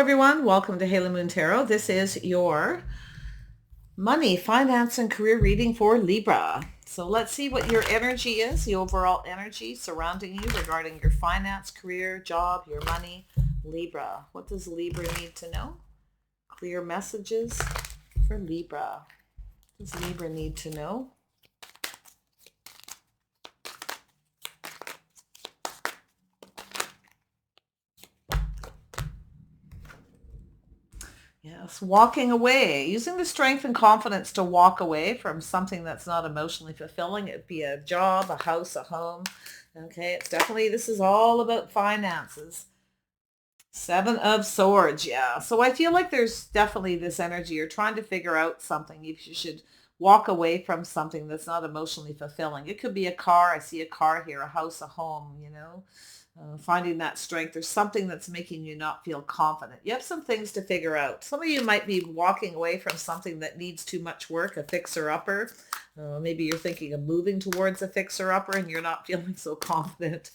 everyone. Welcome to Halo Moon Tarot. This is your money, finance, and career reading for Libra. So let's see what your energy is, the overall energy surrounding you regarding your finance, career, job, your money. Libra. What does Libra need to know? Clear messages for Libra. What does Libra need to know? Yes, walking away, using the strength and confidence to walk away from something that's not emotionally fulfilling. It'd be a job, a house, a home. Okay, it's definitely, this is all about finances. Seven of Swords, yeah. So I feel like there's definitely this energy. You're trying to figure out something. If you should walk away from something that's not emotionally fulfilling. It could be a car. I see a car here, a house, a home, finding that strength. There's something that's making you not feel confident. You have some things to figure out. Some of you might be walking away from something that needs too much work, a fixer-upper. Maybe you're thinking of moving towards a fixer-upper and you're not feeling so confident.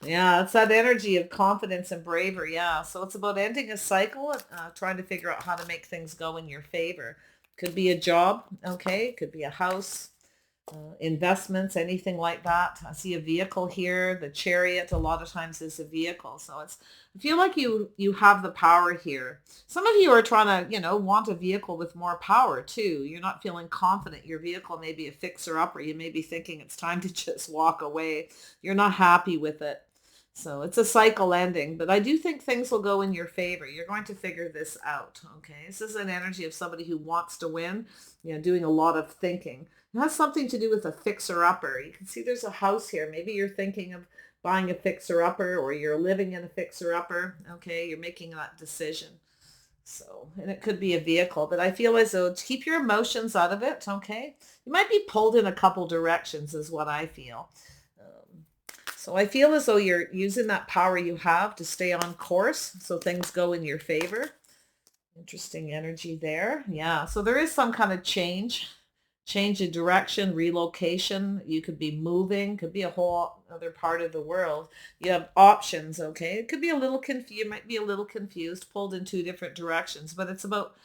Yeah, it's that energy of confidence and bravery. Yeah, so it's about ending a cycle, trying to figure out how to make things go in your favor. Could be a job, okay? Could be a house, investments, anything like that. I see a vehicle here. The Chariot a lot of times is a vehicle. So I feel like you have the power here. Some of you are trying to, want a vehicle with more power too. You're not feeling confident. Your vehicle may be a fixer-upper. You may be thinking it's time to just walk away. You're not happy with it. So it's a cycle ending, but I do think things will go in your favor. You're going to figure this out, okay? This is an energy of somebody who wants to win, doing a lot of thinking. It has something to do with a fixer-upper. You can see there's a house here. Maybe you're thinking of buying a fixer-upper or you're living in a fixer-upper, okay? You're making that decision. So, and it could be a vehicle, but I feel as though keep your emotions out of it, okay? You might be pulled in a couple directions is what I feel. So I feel as though you're using that power you have to stay on course so things go in your favor. Interesting energy there. Yeah, so there is some kind of change of direction, relocation. You could be moving, could be a whole other part of the world. You have options, okay? It could be a little confused. You might be a little confused, pulled in two different directions, but it's about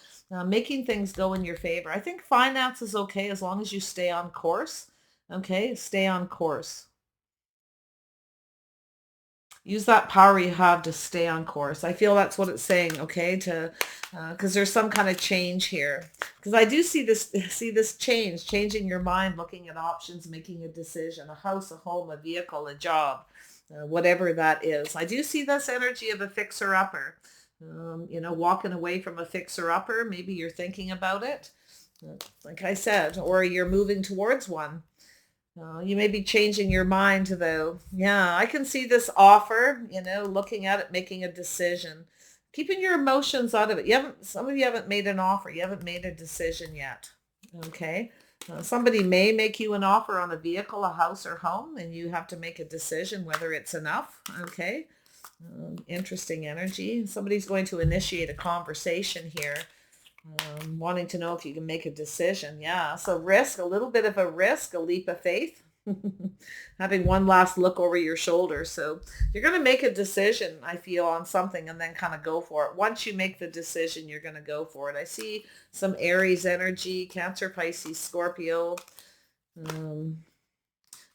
making things go in your favor. I think finance is okay as long as you stay on course, okay? Stay on course. Use that power you have to stay on course. I feel that's what it's saying, okay? Because there's some kind of change here. Because I do see this change, changing your mind, looking at options, making a decision, a house, a home, a vehicle, a job, whatever that is. I do see this energy of a fixer-upper. Walking away from a fixer-upper. Maybe you're thinking about it, like I said, or you're moving towards one. You may be changing your mind though. Yeah, I can see this offer, looking at it, making a decision, keeping your emotions out of it. Some of you haven't made an offer. You haven't made a decision yet. Okay. Somebody may make you an offer on a vehicle, a house or home, and you have to make a decision whether it's enough. Okay. Interesting energy. Somebody's going to initiate a conversation here. Wanting to know if you can make a decision. Yeah. So risk, a little bit of a risk, a leap of faith, having one last look over your shoulder. So you're going to make a decision, I feel, on something and then kind of go for it. Once you make the decision, you're going to go for it. I see some Aries energy, Cancer, Pisces, Scorpio,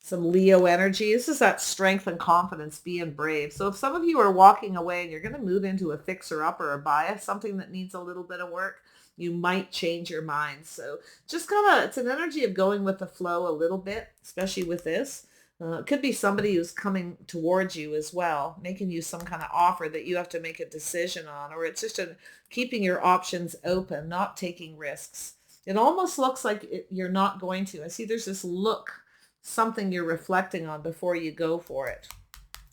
some Leo energy. This is that strength and confidence, being brave. So if some of you are walking away and you're going to move into a fixer-upper or buy something that needs a little bit of work, you might change your mind. So just it's an energy of going with the flow a little bit, especially with this. It could be somebody who's coming towards you as well, making you some kind of offer that you have to make a decision on, or it's just keeping your options open, not taking risks. It almost looks like you're not going to. I see there's this look, something you're reflecting on before you go for it.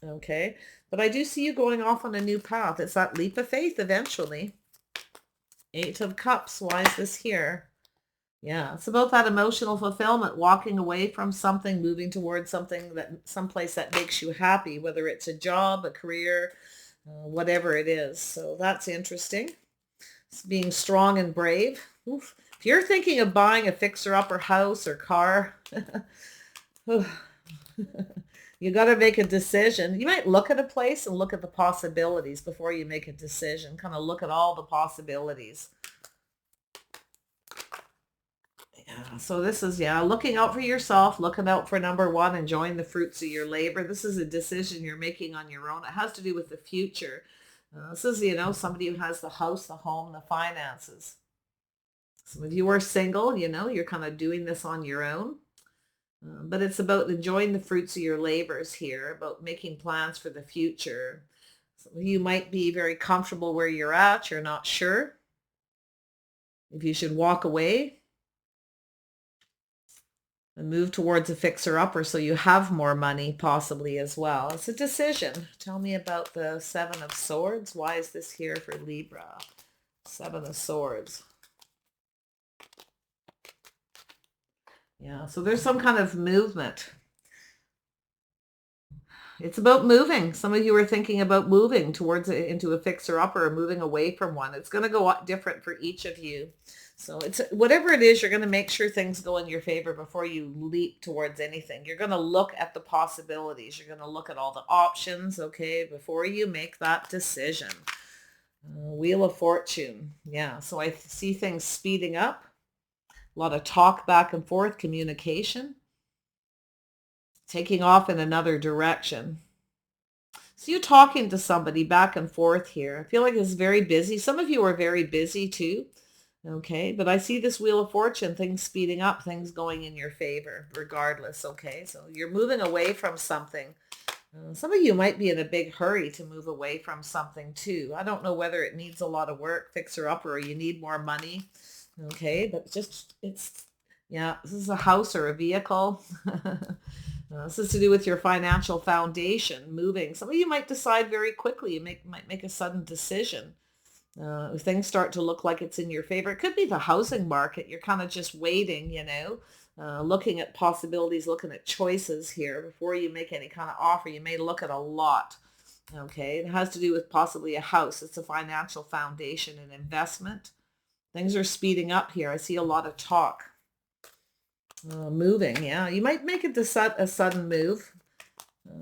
Okay. But I do see you going off on a new path. It's that leap of faith eventually. 8 of Cups. Why is this here? Yeah, it's about that emotional fulfillment, walking away from something, moving towards someplace that makes you happy, whether it's a job, a career, whatever it is. So that's interesting. It's being strong and brave. Oof. If you're thinking of buying a fixer-upper house or car, you You got to make a decision. You might look at a place and look at the possibilities before you make a decision. Kind of look at all the possibilities. Yeah, so this is, yeah, looking out for yourself, looking out for number one, enjoying the fruits of your labor. This is a decision you're making on your own. It has to do with the future. This is, somebody who has the house, the home, the finances. Some of you are single, you're kind of doing this on your own. But it's about enjoying the fruits of your labors here, about making plans for the future. Some of you might be very comfortable where you're at. You're not sure if you should walk away and move towards a fixer-upper so you have more money possibly as well. It's a decision. Tell me about the Seven of Swords. Why is this here for Libra? Seven of Swords. Yeah, so there's some kind of movement. It's about moving. Some of you are thinking about moving towards into a fixer-upper or moving away from one. It's going to go different for each of you. So it's whatever it is, you're going to make sure things go in your favor before you leap towards anything. You're going to look at the possibilities. You're going to look at all the options, okay, before you make that decision. Wheel of Fortune. Yeah, so I see things speeding up. A lot of talk back and forth, communication, taking off in another direction. So you talking to somebody back and forth here. I feel like it's very busy. Some of you are very busy too. Okay, but I see this Wheel of Fortune, things speeding up, things going in your favor regardless. Okay, so you're moving away from something. Some of you might be in a big hurry to move away from something too. I don't know whether it needs a lot of work, fixer-upper, or you need more money. Okay, but yeah, this is a house or a vehicle. This is to do with your financial foundation, moving. Some of you might decide very quickly. You might make a sudden decision. If things start to look like it's in your favor. It could be the housing market. You're kind of just waiting, looking at possibilities, looking at choices here before you make any kind of offer. You may look at a lot. Okay, it has to do with possibly a house. It's a financial foundation, an investment. Things are speeding up here. I see a lot of talk. Moving, yeah. You might make a sudden move,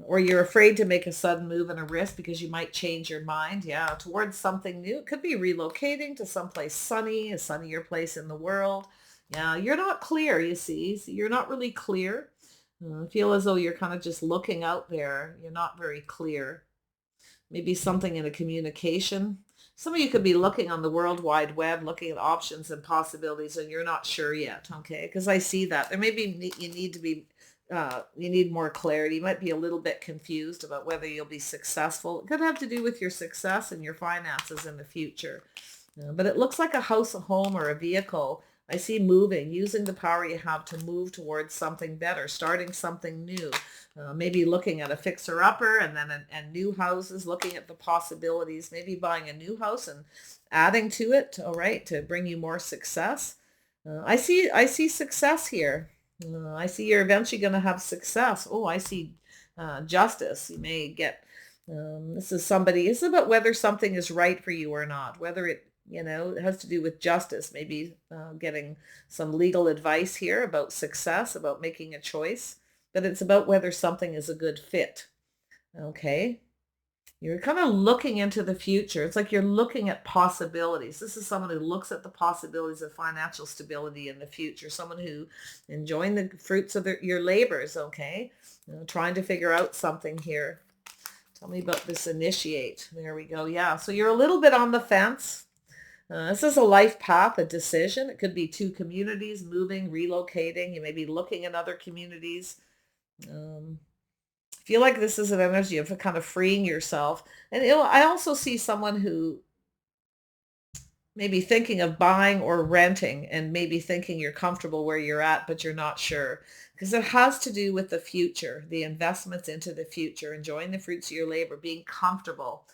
or you're afraid to make a sudden move and a risk because you might change your mind, yeah, towards something new. It could be relocating to someplace sunny, a sunnier place in the world. Yeah, you're not clear, you see. So you're not really clear. I feel as though you're kind of just looking out there. You're not very clear. Maybe something in a communication. Some of you could be looking on the World Wide Web, looking at options and possibilities, and you're not sure yet, okay? Because I see that. There may be, you need more clarity. You might be a little bit confused about whether you'll be successful. It could have to do with your success and your finances in the future. But it looks like a house, a home, or a vehicle. I see moving, using the power you have to move towards something better, starting something new. Maybe looking at a fixer-upper and then and new houses, looking at the possibilities, maybe buying a new house and adding to it, all right, to bring you more success. I see success here. I see you're eventually going to have success. Oh, I see justice. You may get, this is about whether something is right for you or not, whether it has to do with justice, maybe getting some legal advice here about success, about making a choice, but it's about whether something is a good fit. Okay. You're kind of looking into the future. It's like you're looking at possibilities. This is someone who looks at the possibilities of financial stability in the future, someone who enjoying the fruits of your labors, okay? Trying to figure out something here. Tell me about this initiate. There we go. Yeah, so you're a little bit on the fence. This is a life path, a decision. It could be two communities, moving, relocating. You may be looking at other communities. Feel like this is an energy of kind of freeing yourself. And I also see someone who may be thinking of buying or renting and maybe thinking you're comfortable where you're at, but you're not sure. Because it has to do with the future, the investments into the future, enjoying the fruits of your labor, being comfortable.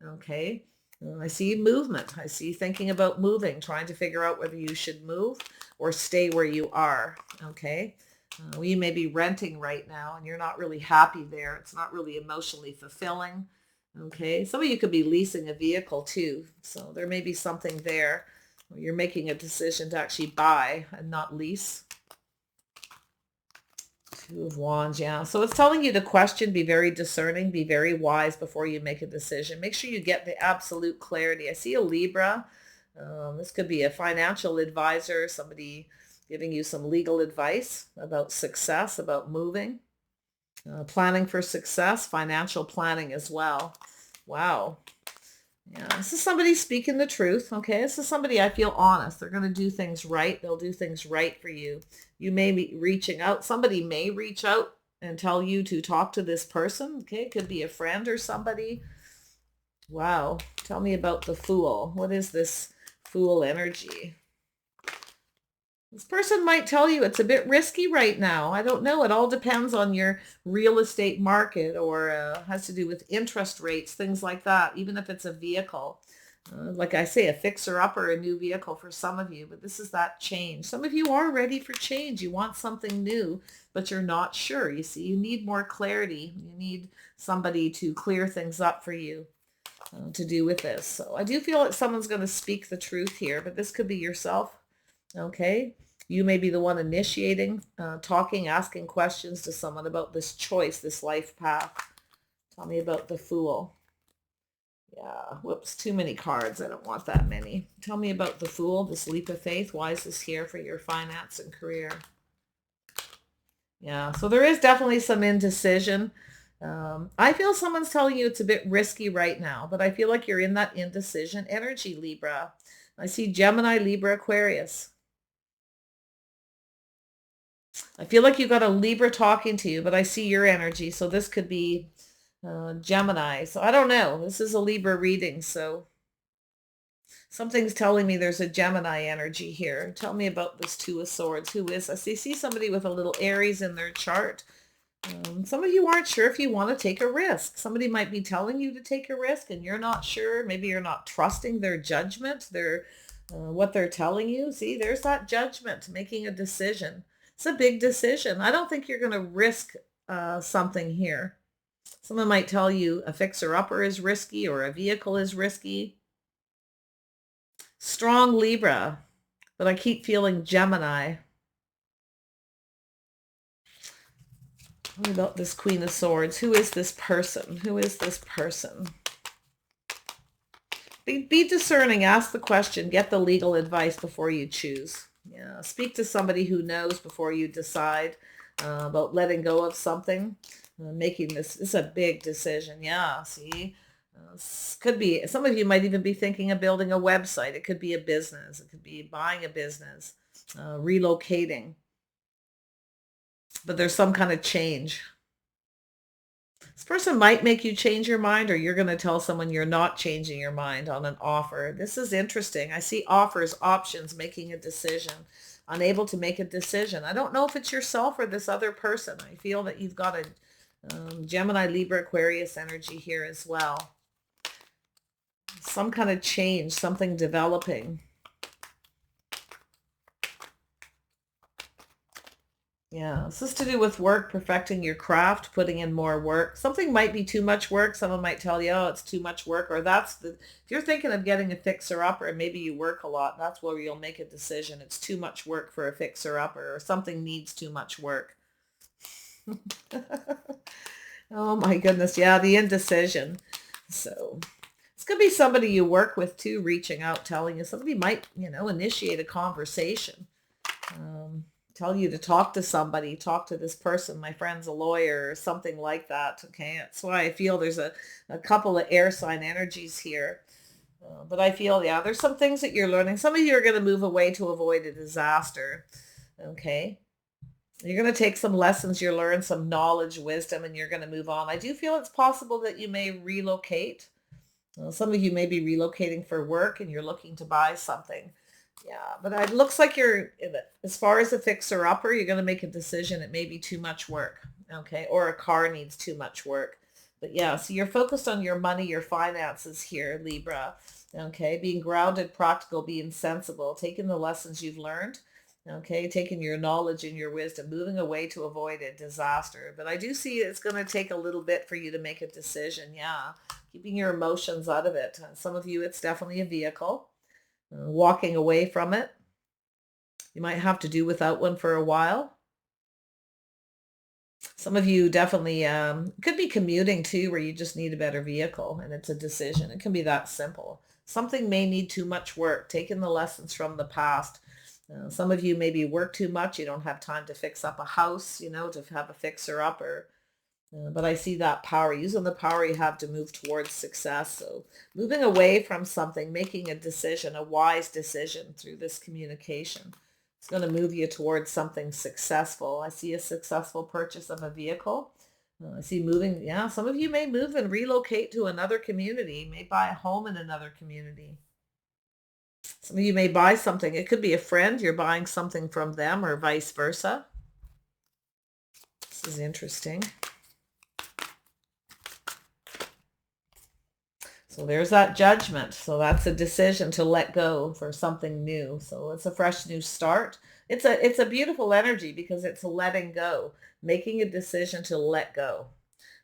Okay. I see movement. I see thinking about moving, trying to figure out whether you should move or stay where you are. Okay. You may be renting right now and you're not really happy there. It's not really emotionally fulfilling. Okay. Some of you could be leasing a vehicle too. So there may be something there where you're making a decision to actually buy and not lease. Two of Wands, yeah. So it's telling you to question, be very discerning, be very wise before you make a decision. Make sure you get the absolute clarity. I see a Libra. This could be a financial advisor, somebody giving you some legal advice about success, about moving, planning for success, financial planning as well. Wow. Yeah, this is somebody speaking the truth. Okay, this is somebody I feel honest. They're going to do things right. They'll do things right for you. You may be reaching out. Somebody may reach out and tell you to talk to this person. Okay, it could be a friend or somebody. Wow. Tell me about the Fool. What is this Fool energy? This person might tell you it's a bit risky right now. I don't know. It all depends on your real estate market, or has to do with interest rates, things like that, even if it's a vehicle. Like I say, a fixer-upper, a new vehicle for some of you, but this is that change. Some of you are ready for change. You want something new, but you're not sure. You see, you need more clarity. You need somebody to clear things up for you to do with this. So I do feel like someone's going to speak the truth here, but this could be yourself. Okay, you may be the one initiating, talking, asking questions to someone about this choice, this life path. Tell me about the Fool. Yeah, whoops, too many cards. I don't want that many. Tell me about the Fool, this leap of faith. Why is this here for your finance and career? Yeah, so there is definitely some indecision. I feel someone's telling you it's a bit risky right now, but I feel like you're in that indecision energy, Libra. I see Gemini, Libra, Aquarius. I feel like you got a Libra talking to you, but I see your energy. So this could be Gemini. So I don't know. This is a Libra reading. So something's telling me there's a Gemini energy here. Tell me about this Two of Swords. Who is this? I see somebody with a little Aries in their chart. Some of you aren't sure if you want to take a risk. Somebody might be telling you to take a risk and you're not sure. Maybe you're not trusting their judgment, what they're telling you. See, there's that judgment, making a decision. It's a big decision. I don't think you're going to risk something here. Someone might tell you a fixer-upper is risky or a vehicle is risky. Strong Libra, but I keep feeling Gemini. What about this Queen of Swords? Who is this person? Who is this person? Be discerning. Ask the question. Get the legal advice before you choose. Yeah, speak to somebody who knows before you decide about letting go of something. Making this is a big decision. Yeah, see? Could be, some of you might even be thinking of building a website. It could be a business. It could be buying a business, relocating. But there's some kind of change. This person might make you change your mind, or you're going to tell someone you're not changing your mind on an offer. This is interesting. I see offers, options, making a decision, unable to make a decision. I don't know if it's yourself or this other person. I feel that you've got a Gemini, Libra, Aquarius energy here as well. Some kind of change, something developing. Yeah, this is to do with work, perfecting your craft, putting in more work. Something might be too much work. Someone might tell you, oh, it's too much work. Or if you're thinking of getting a fixer-upper and maybe you work a lot, that's where you'll make a decision. It's too much work for a fixer-upper, or something needs too much work. Oh my goodness. Yeah, the indecision. So it's going to be somebody you work with too, reaching out, telling you. Somebody might, initiate a conversation. Tell you to talk to somebody, talk to this person, my friend's a lawyer, or something like that. Okay, that's why I feel there's a couple of air sign energies here. But I feel, yeah, there's some things that you're learning. Some of you are going to move away to avoid a disaster. Okay, you're going to take some lessons you learn, some knowledge, wisdom, and you're going to move on. I do feel it's possible that you may relocate. Some of you may be relocating for work and you're looking to buy something. Yeah, but it looks like as far as a fixer-upper, you're going to make a decision. It may be too much work, okay? Or a car needs too much work. But yeah, so you're focused on your money, your finances here, Libra, okay? Being grounded, practical, being sensible, taking the lessons you've learned, okay? Taking your knowledge and your wisdom, moving away to avoid a disaster. But I do see it's going to take a little bit for you to make a decision, yeah. Keeping your emotions out of it. Some of you, it's definitely a vehicle. Walking away from it. You might have to do without one for a while. Some of you definitely could be commuting too, where you just need a better vehicle and it's a decision. It can be that simple. Something may need too much work, taking the lessons from the past. Some of you maybe work too much. You don't have time to fix up a house, to have a fixer upper. But I see that power, using the power you have to move towards success. So moving away from something, making a decision, a wise decision through this communication. It's going to move you towards something successful. I see a successful purchase of a vehicle. I see moving, yeah, some of you may move and relocate to another community, you may buy a home in another community. Some of you may buy something. It could be a friend, you're buying something from them or vice versa. This is interesting. So there's that judgment. So that's a decision to let go for something new. So it's a fresh new start. It's a beautiful energy because it's letting go, making a decision to let go.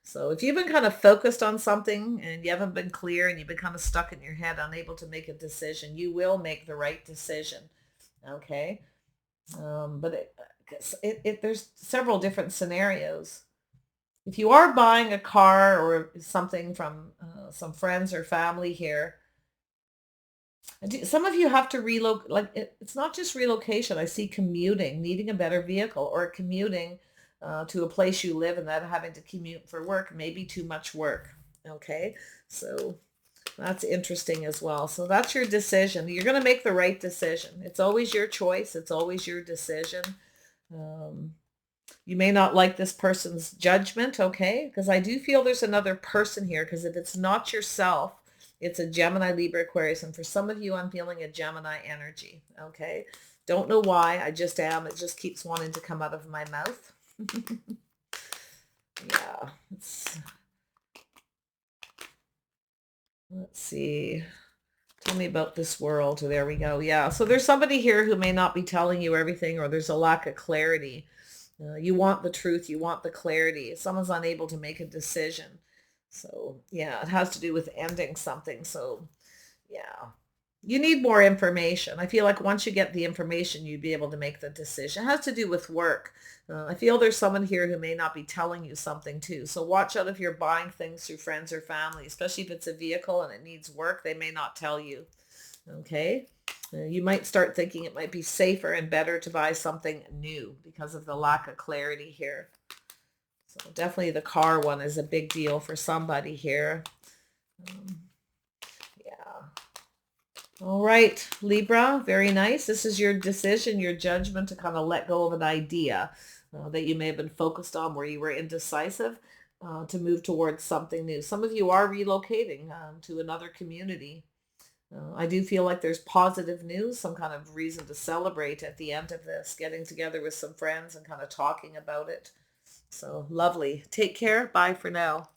So if you've been kind of focused on something and you haven't been clear and you've been kind of stuck in your head, unable to make a decision, you will make the right decision. Okay. But there's several different scenarios. If you are buying a car or something from some friends or family here, some of you have to relocate. Like it's not just relocation. I see commuting, needing a better vehicle, or commuting to a place you live and then having to commute for work may be too much work. Okay, so that's interesting as well. So that's your decision. You're going to make the right decision. It's always your choice. It's always your decision. Um, you may not like this person's judgment, okay? Because I do feel there's another person here, because if it's not yourself, it's a Gemini, Libra, Aquarius. And for some of you, I'm feeling a Gemini energy, okay? Don't know why. I just am. It just keeps wanting to come out of my mouth. Yeah. Let's see. Tell me about this world. There we go. Yeah. So there's somebody here who may not be telling you everything, or there's a lack of clarity. You want the truth. You want the clarity. Someone's unable to make a decision. So yeah, it has to do with ending something. So yeah, you need more information. I feel like once you get the information, you'd be able to make the decision. It has to do with work. I feel there's someone here who may not be telling you something too. So watch out if you're buying things through friends or family, especially if it's a vehicle and it needs work, they may not tell you. Okay. You might start thinking it might be safer and better to buy something new because of the lack of clarity here. So definitely the car one is a big deal for somebody here. Yeah. All right, Libra, very nice. This is your decision, your judgment to kind of let go of an idea that you may have been focused on where you were indecisive, to move towards something new. Some of you are relocating to another community. I do feel like there's positive news, some kind of reason to celebrate at the end of this, getting together with some friends and kind of talking about it. So lovely. Take care. Bye for now.